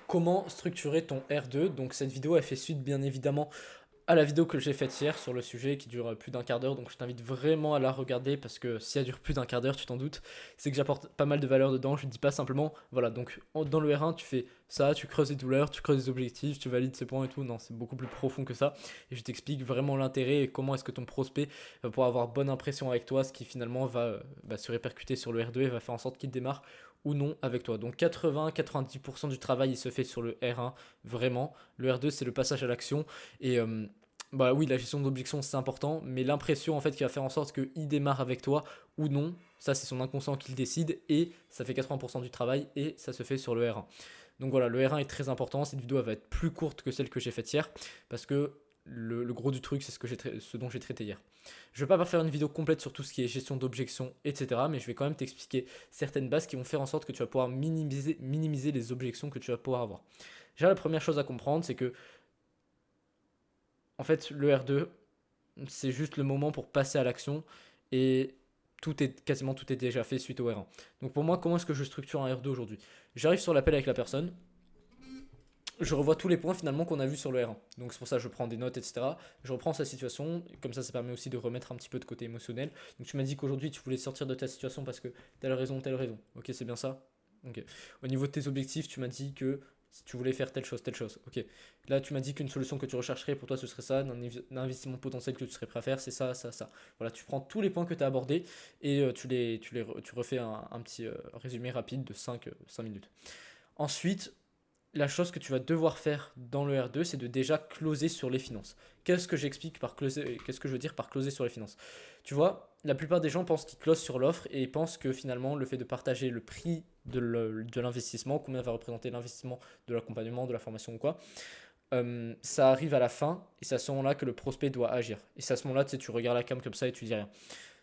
comment structurer ton R2. Donc cette vidéo elle fait suite bien évidemment à la vidéo que j'ai faite hier sur le sujet qui dure plus d'un quart d'heure, donc je t'invite vraiment à la regarder parce que si elle dure plus d'un quart d'heure, tu t'en doutes, c'est que j'apporte pas mal de valeur dedans. Je ne dis pas simplement, voilà, donc dans le R1 tu fais ça, tu creuses les douleurs, tu creuses les objectifs, tu valides ces points et tout. Non, c'est beaucoup plus profond que ça et je t'explique vraiment l'intérêt et comment est-ce que ton prospect va pouvoir avoir bonne impression avec toi, ce qui finalement va se répercuter sur le R2 et va faire en sorte qu'il démarre ou non avec toi. Donc 80-90% du travail il se fait sur le R1, vraiment. Le R2 c'est le passage à l'action et bah oui, la gestion d'objection c'est important, mais l'impression en fait qui va faire en sorte qu'il démarre avec toi ou non, ça c'est son inconscient qui le décide et ça fait 80% du travail et ça se fait sur le R1. Donc voilà, le R1 est très important, cette vidéo elle va être plus courte que celle que j'ai faite hier parce que le gros du truc c'est ce dont j'ai traité hier. Je ne vais pas faire une vidéo complète sur tout ce qui est gestion d'objections, etc. Mais je vais quand même t'expliquer certaines bases qui vont faire en sorte que tu vas pouvoir minimiser les objections que tu vas pouvoir avoir. Déjà la première chose à comprendre c'est que en fait, le R2, c'est juste le moment pour passer à l'action et quasiment tout est déjà fait suite au R1. Donc pour moi, comment est-ce que je structure un R2 aujourd'hui? J'arrive sur l'appel avec la personne, je revois tous les points finalement qu'on a vus sur le R1. Donc c'est pour ça que je prends des notes, etc. Je reprends sa situation, comme ça permet aussi de remettre un petit peu de côté émotionnel. Donc tu m'as dit qu'aujourd'hui tu voulais sortir de ta situation parce que telle raison, telle raison. Ok, c'est bien ça. Ok. Au niveau de tes objectifs, tu m'as dit que si tu voulais faire telle chose, telle chose. Ok. Là, tu m'as dit qu'une solution que tu rechercherais pour toi, ce serait ça, un investissement potentiel que tu serais prêt à faire, c'est ça, ça, ça. Voilà, tu prends tous les points que tu as abordés et tu refais un petit résumé rapide de 5 minutes. Ensuite, la chose que tu vas devoir faire dans le R2, c'est de déjà closer sur les finances. Qu'est-ce que j'explique par closer? Qu'est-ce que je veux dire par closer sur les finances? Tu vois, la plupart des gens pensent qu'ils closent sur l'offre et pensent que finalement le fait de partager le prix de l'investissement, combien va représenter l'investissement de l'accompagnement, de la formation ou quoi, ça arrive à la fin et c'est à ce moment-là que le prospect doit agir. Et c'est à ce moment-là, tu sais, tu regardes la cam comme ça et tu dis rien.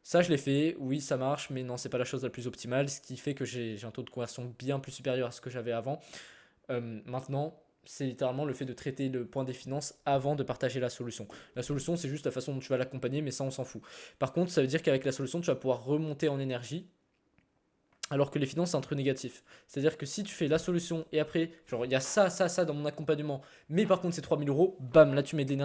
Ça, je l'ai fait, oui, ça marche, mais non, c'est pas la chose la plus optimale, ce qui fait que j'ai un taux de conversion bien plus supérieur à ce que j'avais avant. Maintenant, c'est littéralement le fait de traiter le point des finances avant de partager la solution. La solution, c'est juste la façon dont tu vas l'accompagner, mais ça, on s'en fout. Par contre, ça veut dire qu'avec la solution, tu vas pouvoir remonter en énergie, alors que les finances, c'est un truc négatif. C'est-à-dire que si tu fais la solution et après, genre, il y a ça, ça, ça dans mon accompagnement, mais par contre, c'est 3 000 euros, bam, là, tu mets de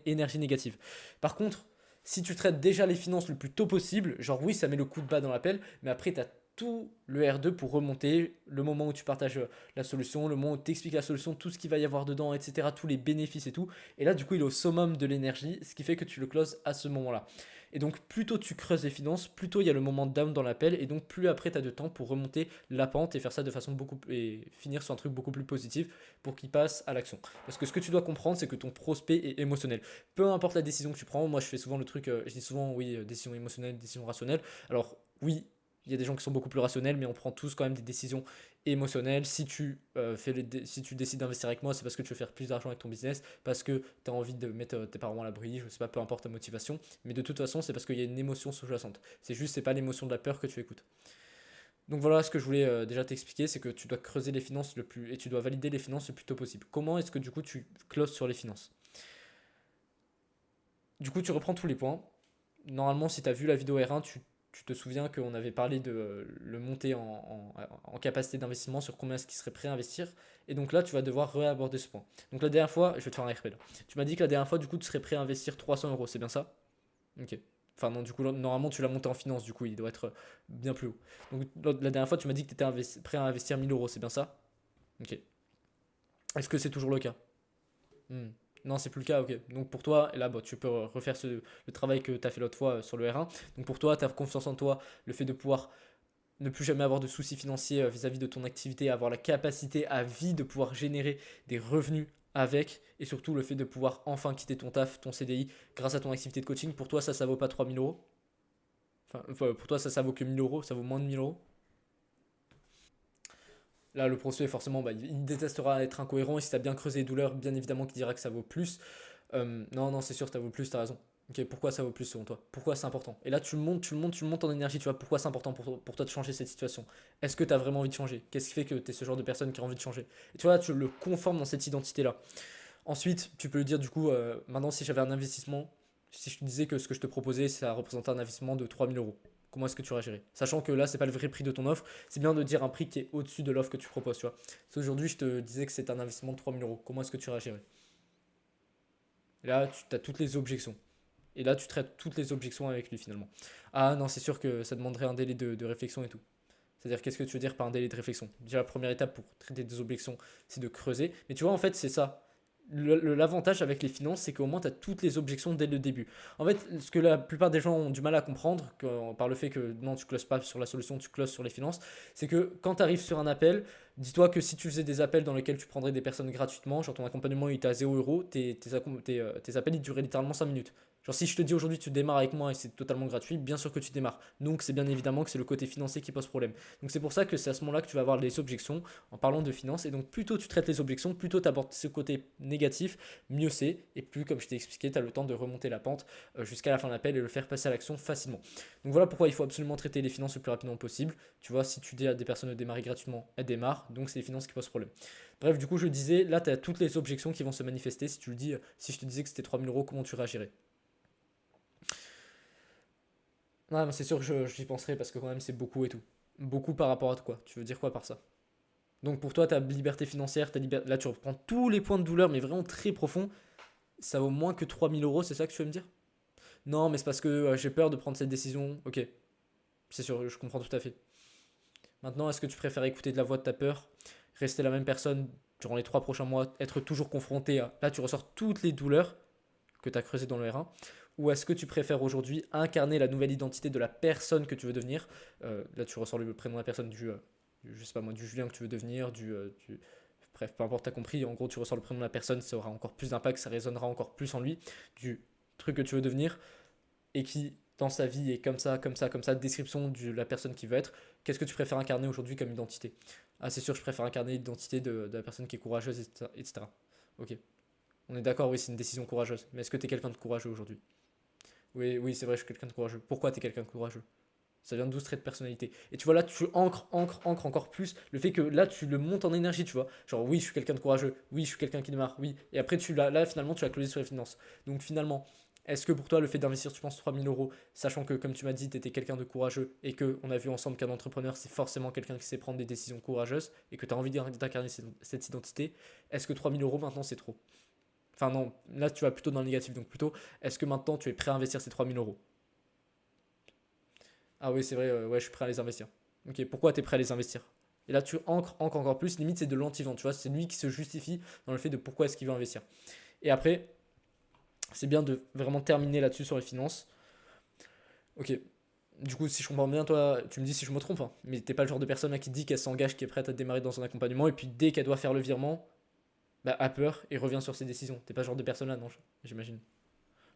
l'énergie négative. Par contre, si tu traites déjà les finances le plus tôt possible, genre, oui, ça met le coup de bas dans l'appel, mais après, tu as tout le R2 pour remonter, le moment où tu partages la solution, le moment où tu expliques la solution, tout ce qu'il va y avoir dedans, etc., tous les bénéfices et tout. Et là, du coup, il est au summum de l'énergie, ce qui fait que tu le closes à ce moment-là. Et donc, plus tôt tu creuses les finances, plus tôt il y a le moment down dans l'appel, et donc plus après tu as de temps pour remonter la pente et faire ça de façon et finir sur un truc beaucoup plus positif pour qu'il passe à l'action. Parce que ce que tu dois comprendre, c'est que ton prospect est émotionnel. Peu importe la décision que tu prends, moi je fais souvent le truc, je dis souvent oui, décision émotionnelle, décision rationnelle. Alors, oui, il y a des gens qui sont beaucoup plus rationnels, mais on prend tous quand même des décisions émotionnelles. Si tu décides d'investir avec moi, c'est parce que tu veux faire plus d'argent avec ton business, parce que tu as envie de mettre tes parents à l'abri, je sais pas, peu importe ta motivation. Mais de toute façon, c'est parce qu'il y a une émotion sous-jacente. C'est pas l'émotion de la peur que tu écoutes. Donc voilà ce que je voulais déjà t'expliquer, c'est que tu dois creuser les finances et tu dois valider les finances le plus tôt possible. Comment est-ce que du coup tu closes sur les finances? Du coup, tu reprends tous les points. Normalement, si tu as vu la vidéo R1, tu te souviens qu'on avait parlé de le monter en capacité d'investissement sur combien est-ce qu'il serait prêt à investir. Et donc là, tu vas devoir réaborder ce point. Donc la dernière fois, je vais te faire un RP là. Tu m'as dit que la dernière fois, du coup, tu serais prêt à investir 300 euros, c'est bien ça? Ok. Enfin, non, du coup, normalement, tu l'as monté en finance, du coup, il doit être bien plus haut. Donc la dernière fois, tu m'as dit que tu étais prêt à investir 1000 euros, c'est bien ça? Ok. Est-ce que c'est toujours le cas? Hmm. Non, c'est plus le cas, ok. Donc pour toi, là, bah, tu peux refaire le travail que tu as fait l'autre fois sur le R1. Donc pour toi, tu as confiance en toi, le fait de pouvoir ne plus jamais avoir de soucis financiers vis-à-vis de ton activité, avoir la capacité à vie de pouvoir générer des revenus avec, et surtout le fait de pouvoir enfin quitter ton taf, ton CDI, grâce à ton activité de coaching. Pour toi, ça vaut pas 3 000 euros. Enfin, pour toi, ça vaut que 1 000 euros, ça vaut moins de 1 000 euros. Là, le prospect, forcément, bah, il détestera être incohérent. Et si tu as bien creusé les douleurs, bien évidemment qu'il dira que ça vaut plus. Non, non, c'est sûr, ça vaut plus, t'as raison. Ok, pourquoi ça vaut plus selon toi? Pourquoi c'est important? Et là, tu le montes, tu le montes, tu le montes en énergie, tu vois, pourquoi c'est important pour toi de changer cette situation? Est-ce que tu as vraiment envie de changer? Qu'est-ce qui fait que tu es ce genre de personne qui a envie de changer? Et tu vois, tu le conformes dans cette identité-là. Ensuite, tu peux lui dire, du coup, maintenant, si j'avais un investissement, si je te disais que ce que je te proposais, ça représentait un investissement de 3 000 euros, comment est-ce que tu réagirais? Sachant que là, c'est pas le vrai prix de ton offre, c'est bien de dire un prix qui est au-dessus de l'offre que tu proposes, tu vois. Parce qu'aujourd'hui, je te disais que c'est un investissement de 3 000 euros. Comment est-ce que tu réagirais? Et là, tu as toutes les objections. Et là, tu traites toutes les objections avec lui finalement. Ah non, c'est sûr que ça demanderait un délai de réflexion et tout. C'est-à-dire, qu'est-ce que tu veux dire par un délai de réflexion? Déjà, la première étape pour traiter des objections, c'est de creuser. Mais tu vois, en fait, c'est ça. L'avantage avec les finances, c'est qu'au moins, tu as toutes les objections dès le début. En fait, ce que la plupart des gens ont du mal à comprendre, par le fait que non, tu ne closes pas sur la solution, tu closes sur les finances, c'est que quand tu arrives sur un appel, dis-toi que si tu faisais des appels dans lesquels tu prendrais des personnes gratuitement, genre ton accompagnement il était à 0 euros, tes appels ils duraient littéralement 5 minutes. Genre si je te dis aujourd'hui tu démarres avec moi et c'est totalement gratuit, bien sûr que tu démarres. Donc c'est bien évidemment que c'est le côté financier qui pose problème. Donc c'est pour ça que c'est à ce moment-là que tu vas avoir les objections en parlant de finances. Et donc plus tôt tu traites les objections, plus tôt tu abordes ce côté négatif, mieux c'est. Et plus, comme je t'ai expliqué, tu as le temps de remonter la pente jusqu'à la fin de l'appel et le faire passer à l'action facilement. Donc voilà pourquoi il faut absolument traiter les finances le plus rapidement possible. Tu vois, si tu dis à des personnes de démarrer gratuitement, elles démarrent. Donc c'est les finances qui posent problème. Bref, du coup je disais, là tu as toutes les objections qui vont se manifester. Si tu le dis, si je te disais que c'était 3 000 euros, comment tu réagirais? Ouais, mais c'est sûr que j'y penserai parce que quand même c'est beaucoup et tout. Beaucoup par rapport à quoi? Tu veux dire quoi par ça? Donc pour toi, ta liberté financière, là tu reprends tous les points de douleur, mais vraiment très profonds, ça vaut moins que 3 000 euros, c'est ça que tu veux me dire? Non, mais c'est parce que j'ai peur de prendre cette décision. Ok, c'est sûr, je comprends tout à fait. Maintenant, est-ce que tu préfères écouter de la voix de ta peur, rester la même personne durant les 3 prochains mois, être toujours confronté à... Là, tu ressors toutes les douleurs que tu as creusées dans le R1. Ou est-ce que tu préfères aujourd'hui incarner la nouvelle identité de la personne que tu veux devenir? Là, tu ressors le prénom de la personne je sais pas moi, du Julien que tu veux devenir, bref, peu importe, t'as compris. En gros, tu ressors le prénom de la personne, ça aura encore plus d'impact, ça résonnera encore plus en lui, du truc que tu veux devenir et qui, dans sa vie, est comme ça, comme ça, comme ça, description de la personne qui veut être. Qu'est-ce que tu préfères incarner aujourd'hui comme identité? Ah, c'est sûr, je préfère incarner l'identité de la personne qui est courageuse, etc. Ok. On est d'accord, oui, c'est une décision courageuse. Mais est-ce que tu es quelqu'un de courageux aujourd'hui? Oui, oui, c'est vrai, je suis quelqu'un de courageux. Pourquoi tu es quelqu'un de courageux? Ça vient de 12 traits de personnalité. Et tu vois, là, tu ancres encore plus le fait que là, tu le montes en énergie, tu vois. Genre, oui, je suis quelqu'un de courageux. Oui, je suis quelqu'un qui démarre. Oui. Et après, là, finalement, tu as closé sur les finances. Donc, finalement, est-ce que pour toi, le fait d'investir, tu penses 3 000 euros, sachant que, comme tu m'as dit, tu étais quelqu'un de courageux et que on a vu ensemble qu'un entrepreneur, c'est forcément quelqu'un qui sait prendre des décisions courageuses et que tu as envie d'incarner cette identité, est-ce que 3 000 euros maintenant, c'est trop? Enfin, non, là, tu vas plutôt dans le négatif. Donc, plutôt, est-ce que maintenant, tu es prêt à investir ces 3 000 euros? Ah oui, c'est vrai, ouais, je suis prêt à les investir. Ok, pourquoi tu es prêt à les investir? Et là, tu ancres encore plus. Limite, c'est de l'anti-vent, tu vois. C'est lui qui se justifie dans le fait de pourquoi est-ce qu'il veut investir. Et après, c'est bien de vraiment terminer là-dessus sur les finances. Ok, du coup, si je comprends bien, toi, tu me dis si je me trompe, hein, mais t'es pas le genre de personne là qui dit qu'elle s'engage, qui est prête à démarrer dans son accompagnement, et puis dès qu'elle doit faire le virement, bah, a peur et revient sur ses décisions. T'es pas ce genre de personne là, non, j'imagine.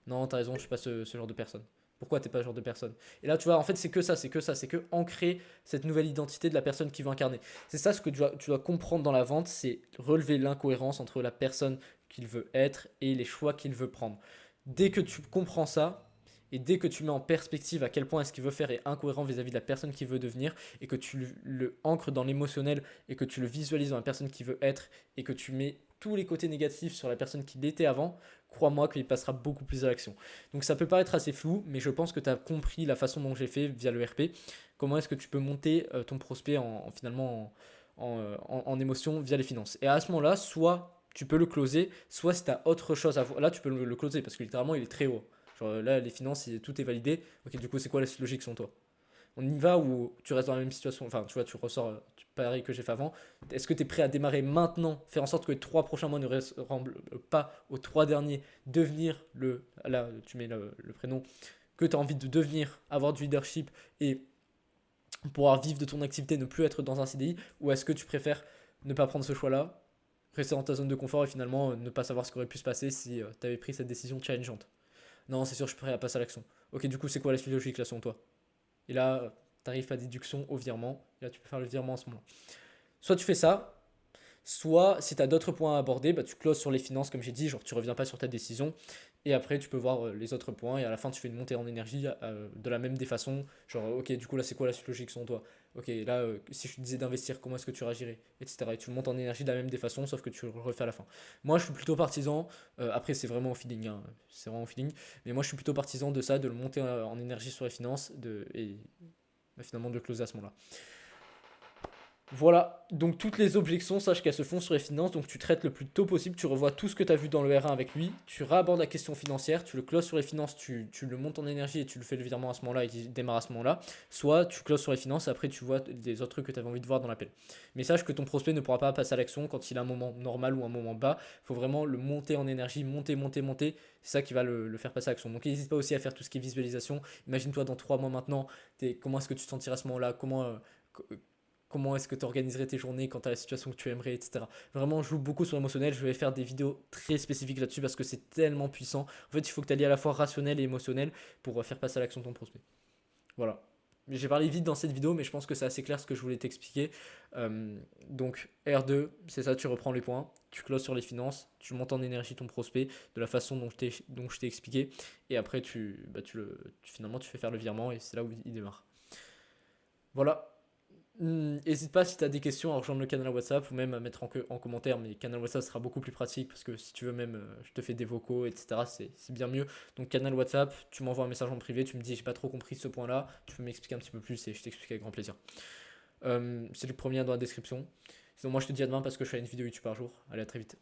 Non, t'as raison, je suis pas ce genre de personne. Pourquoi t'es pas ce genre de personne? Et là, tu vois, en fait, c'est que ça, c'est que ancrer cette nouvelle identité de la personne qui veut incarner. C'est ça ce que tu dois comprendre dans la vente, c'est relever l'incohérence entre la personne qu'il veut être et les choix qu'il veut prendre. Dès que tu comprends ça, et dès que tu mets en perspective à quel point est-ce qu'il veut faire est incohérent vis-à-vis de la personne qu'il veut devenir, et que tu le ancres dans l'émotionnel, et que tu le visualises dans la personne qui veut être, et que tu mets tous les côtés négatifs sur la personne qui l'était avant, crois-moi qu'il passera beaucoup plus à l'action. Donc ça peut paraître assez flou, mais je pense que tu as compris la façon dont j'ai fait via le RP. Comment est-ce que tu peux monter ton prospect finalement en émotion via les finances. Et à ce moment-là, soit tu peux le closer, soit si tu as autre chose à voir. Là, tu peux le closer parce que littéralement, il est très haut. Genre là, les finances, tout est validé. Ok, du coup, c'est quoi la logique selon toi? On y va ou tu restes dans la même situation? Enfin, tu vois, tu ressors pareil que j'ai fait avant. Est-ce que tu es prêt à démarrer maintenant, faire en sorte que les 3 prochains mois ne ressemblent pas aux 3 derniers, devenir là, tu mets le prénom que tu as envie de devenir, avoir du leadership et pouvoir vivre de ton activité, ne plus être dans un CDI, ou est-ce que tu préfères ne pas prendre ce choix-là, rester dans ta zone de confort et finalement ne pas savoir ce qui aurait pu se passer si tu avais pris cette décision challengeante? Non, c'est sûr, je suis prêt à passer à l'action. Ok, du coup, c'est quoi la suite logique là selon toi? Et là, tu arrives à déduction au virement. Et là, tu peux faire le virement à ce moment-là. Soit tu fais ça, soit si tu as d'autres points à aborder, bah, tu closes sur les finances, comme j'ai dit, genre tu reviens pas sur ta décision. Et après, tu peux voir les autres points. Et à la fin, tu fais une montée en énergie de la même des façons. Genre, ok, du coup, là, c'est quoi la suite logique selon toi? ok, là, si je te disais d'investir, comment est-ce que tu réagirais, etc. Et tu le montes en énergie de la même des façons, sauf que tu le refais à la fin. Moi, je suis plutôt partisan, après, c'est vraiment au feeling, hein, c'est vraiment au feeling, mais moi, je suis plutôt partisan de ça, de le monter en énergie sur les finances, et bah, finalement de le closer à ce moment-là. Voilà, donc toutes les objections, sache qu'elles se font sur les finances, donc tu traites le plus tôt possible, tu revois tout ce que tu as vu dans le R1 avec lui, tu réabordes la question financière, tu le closes sur les finances, tu le montes en énergie et tu le fais le virement à ce moment-là et il démarre à ce moment-là, soit tu closes sur les finances, après tu vois des autres trucs que tu avais envie de voir dans l'appel. Mais sache que ton prospect ne pourra pas passer à l'action quand il a un moment normal ou un moment bas, il faut vraiment le monter en énergie, monter, monter, monter, c'est ça qui va le faire passer à l'action. Donc n'hésite pas aussi à faire tout ce qui est visualisation, imagine-toi dans 3 mois maintenant, comment est-ce que tu te sentiras à ce moment-là, comment est-ce que tu organiserais tes journées quand tu as la situation que tu aimerais, etc. Vraiment, je joue beaucoup sur l'émotionnel. Je vais faire des vidéos très spécifiques là-dessus parce que c'est tellement puissant. En fait, il faut que tu allies à la fois rationnel et émotionnel pour faire passer à l'action ton prospect. Voilà. J'ai parlé vite dans cette vidéo, mais je pense que c'est assez clair ce que je voulais t'expliquer. Donc, R2, c'est ça, tu reprends les points, tu closes sur les finances, tu montes en énergie ton prospect de la façon dont je t'ai expliqué, et après, finalement, tu fais faire le virement et c'est là où il démarre. Voilà. N'hésite pas si tu as des questions à rejoindre le canal WhatsApp ou même à mettre en commentaire. Mais canal WhatsApp sera beaucoup plus pratique parce que si tu veux même, je te fais des vocaux, etc. C'est bien mieux. Donc canal WhatsApp, tu m'envoies un message en privé, tu me dis j'ai pas trop compris ce point-là, tu peux m'expliquer un petit peu plus et je t'explique avec grand plaisir. C'est le premier lien dans la description. Sinon moi je te dis à demain parce que je fais une vidéo YouTube par jour. Allez à très vite.